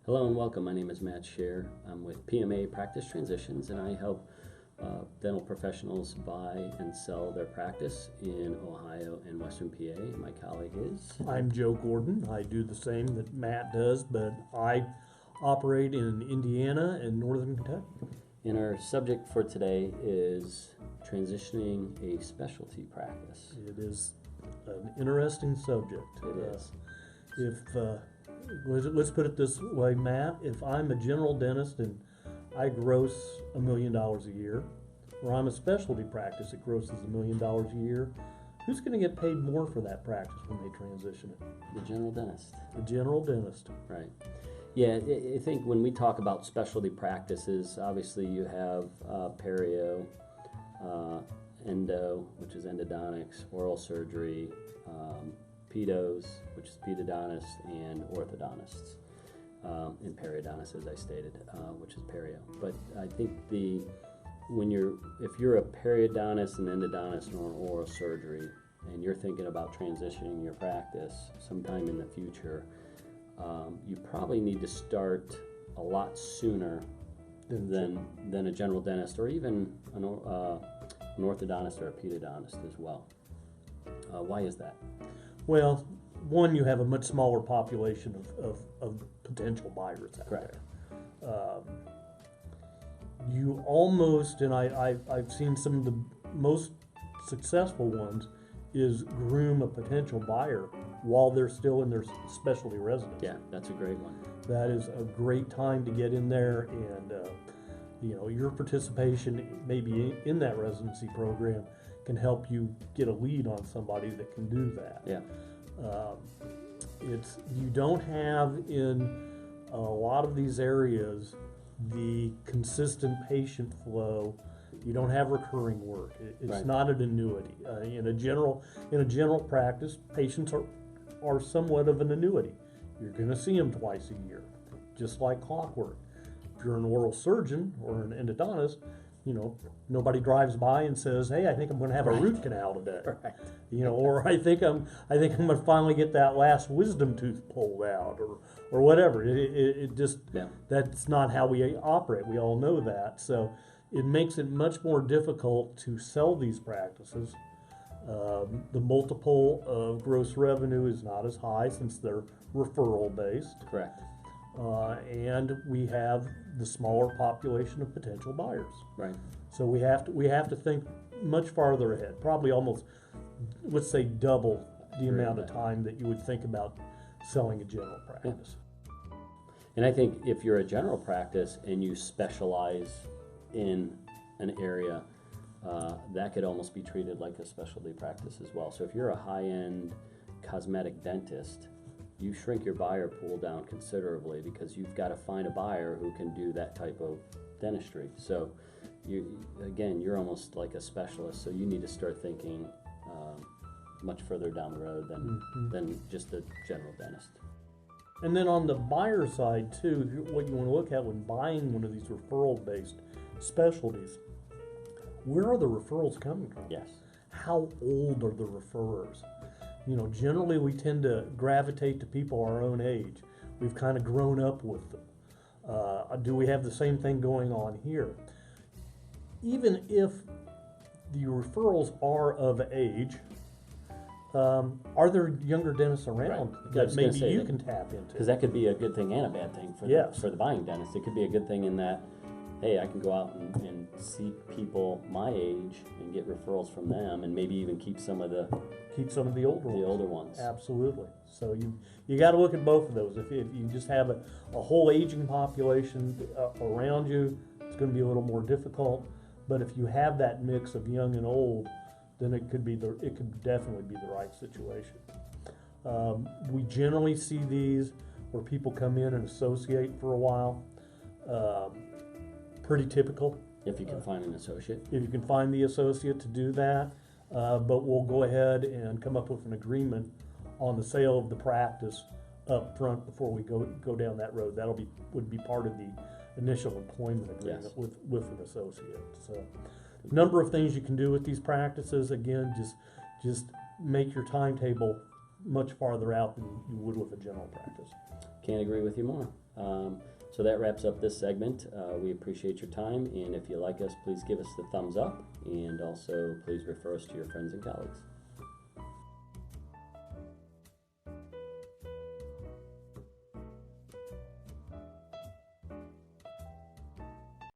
Hello and welcome. My name is Matt Scher. I'm with PMA Practice Transitions, and I help dental professionals buy and sell their practice in Ohio and Western PA. My colleague is... I'm Joe Gordon. I do the same that Matt does, but I operate in Indiana and Northern Kentucky. And our subject for today is transitioning a specialty practice. It is an interesting subject. It is. Let's put it this way, Matt. If I'm a general dentist and I gross $1 million a year, or I'm a specialty practice that grosses $1 million a year, who's going to get paid more for that practice when they transition it? The general dentist. The general dentist. Right. Yeah, I think when we talk about specialty practices, obviously you have perio, endo, which is endodontics, oral surgery, pedos, which is periodontist, and orthodontists, and periodontists, as I stated, which is perio. But I think if you're a periodontist, an endodontist, or an oral surgery, and you're thinking about transitioning your practice sometime in the future, you probably need to start a lot sooner than a general dentist, or even an orthodontist or a periodontist as well. Why is that? Well, one, you have a much smaller population of potential buyers out Correct. there. You almost, and I've seen some of the most successful ones, is groom a potential buyer while they're still in their specialty residence. Yeah, that's a great one. That is a great time to get in there, and your participation maybe in that residency program can help you get a lead on somebody that can do that. Yeah. You don't have in a lot of these areas the consistent patient flow. You don't have recurring work. It's Right. not an annuity. In a general practice, patients are somewhat of an annuity. You're going to see them twice a year, just like clockwork. If you're an oral surgeon or an endodontist, nobody drives by and says, "Hey, I think I'm going to have a root canal today," Right. Or I think I'm going to finally get that last wisdom tooth pulled out, or whatever. It just That's not how we operate. We all know that. So it makes it much more difficult to sell these practices. The multiple of gross revenue is not as high since they're referral based. Correct. And we have the smaller population of potential buyers. Right. So we have to think much farther ahead, probably almost, let's say, double the amount of time that you would think about selling a general practice. Yeah. And I think if you're a general practice and you specialize in an area, that could almost be treated like a specialty practice as well. So if you're a high-end cosmetic dentist, you shrink your buyer pool down considerably because you've got to find a buyer who can do that type of dentistry. So you're almost like a specialist, so you need to start thinking much further down the road than just a general dentist. And then on the buyer side too, what you want to look at when buying one of these referral-based specialties, where are the referrals coming from? Yes. How old are the referrers? Generally we tend to gravitate to people our own age. We've kind of grown up with them. Do we have the same thing going on here? Even if the referrals are of age, are there younger dentists around that maybe you can tap into? Because that could be a good thing and a bad thing for the buying dentist. It could be a good thing in that, hey, I can go out and seek people my age and get referrals from them, and maybe even keep some of the older ones. Absolutely. So you got to look at both of those. If you just have a whole aging population around you, it's going to be a little more difficult. But if you have that mix of young and old, then it could definitely be the right situation. We generally see these where people come in and associate for a while. Pretty typical. If you can find an associate. If you can find the associate to do that, but we'll go ahead and come up with an agreement on the sale of the practice up front before we go down that road. Would be part of the initial employment agreement with an associate. So, number of things you can do with these practices. Again, just make your timetable much farther out than you would with a general practice. Can't agree with you more. So that wraps up this segment. We appreciate your time, and if you like us, please give us the thumbs up, and also please refer us to your friends and colleagues.